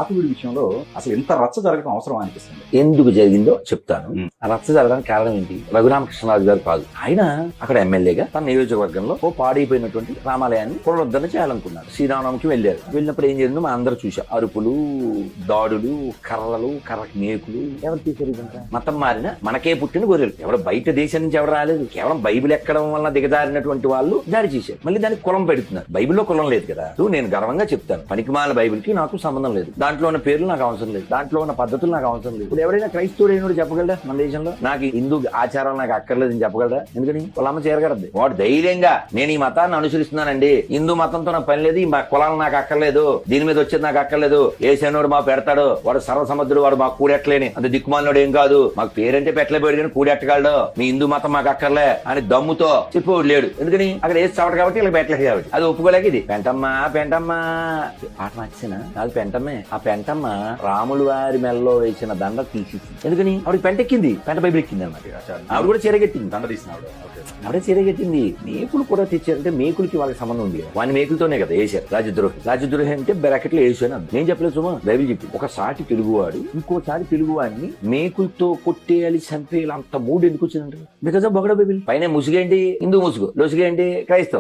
ఆకువీడి విషయంలో అసలు ఎంత రచ్చ జరగడం అవసరం అనిపిస్తుంది. ఎందుకు జరిగిందో చెప్తాను. ఆ రచ్చ జరగడానికి కారణం ఏంటి? రఘురామకృష్ణరాజు గారు కాదు. ఆయన అక్కడ ఎమ్మెల్యేగా తన నియోజకవర్గంలో ఓ పాడైపోయినటువంటి రామాలయాన్ని పునరుద్ధరణ చేయాలనుకున్నారు. శ్రీరామనవమికి వెళ్ళారు. వెళ్ళినప్పుడు ఏం జరిగిందో మనం అందరూ చూసాం. అరుపులు, దాడులు, కర్ర మేకులు. ఎవరు తీశారు ఇదంతా? మతం మారిన మనకే పుట్టిన గొర్రెలు. ఎవరు బయట దేశం నుంచి ఎవరు రాలేదు. కేవలం బైబిల్ ఎక్కడం వల్ల దిగజారినటువంటి వాళ్ళు దాడి చేశారు. మళ్ళీ దానికి కులం పెడుతున్నారు. బైబిల్లో కులం లేదు కదా. నేను గర్వంగా చెప్తాను, పనికిమాల బైబిల్ కి నాకు సంబంధం లేదు. దాంట్లో ఉన్న పేర్లు నాకు అవసరం లేదు. దాంట్లో ఉన్న పద్ధతులు నాకు అవసరం లేదు. ఇప్పుడు ఎవరైనా క్రైస్తవుడు చెప్పగలరా? మన దేశంలో నాకు హిందూ ఆచారాలు నాకు అక్కర్లేదు అని చెప్పగలరా? ఎందుకని? వాళ్ళ అమ్మ చేరగలదు. వాడు ధైర్యంగా నేను ఈ మతాన్ని అనుసరిస్తున్నానండి, హిందూ మతంతో నాకు పని లేదు, ఈ కులాలు నాకు అక్కర్లేదు, దీని మీద వచ్చేది నాకు అక్కర్లేదు, ఏసేనోడు మా పెడతాడు, వాడు సర్వసముద్రుడు, వాడు మాకు కూడెట్టలేని అంత దిక్కుమాలినోడు ఏం కాదు, మాకు పేరంటే పెట్టలేపోయాడు కానీ కూడెట్టగలడు, మీ హిందూ మతం మాకు అక్కర్లే అని దమ్ముతో చెప్పేవాడు లేడు. ఎందుకని? అక్కడ వేసి చావట కాబట్టి ఇలా పెట్టలేదు కాబట్టి. అది ఒప్పుకోలేక ఇది పెంటమ్మా పాట మార్చేనా? అది పెంటమ్మే. ఆ పెంటమ్మ రాములు వారి మెల్లో వేసిన దండ తీసేసింది. ఎందుకని? ఆవిడకి పెంట ఎక్కింది, పెంట బైబిల్ ఎక్కింది అన్నమాట. ఆవిడ కూడా చీరగట్టింది, దండ తీసిన ఆవిడ చీరగట్టింది. మేకులు కూడా తెచ్చారంటే మేకులకి వాళ్ళకి సంబంధం ఉంది. వాని మేకులతోనే కదా వేశారు. రాజద్రోహి అంటే బ్రాకెట్లో వేసాను. నేను చెప్పలేదు సుమా, బైబిల్ చెప్పి. ఒకసారి తెలుగువాడు ఇంకోసారి తెలుగువాడిని మేకులతో కొట్టేయాలి, చంపేయాలి, అంత మూడు ఎందుకు వచ్చిందంటే బికాజ్ ఆఫ్ బొగడ బైబిల్. పైన ముసుగేంటి? హిందూ ముసుగు, లొసుగేంటి? క్రైస్తవం.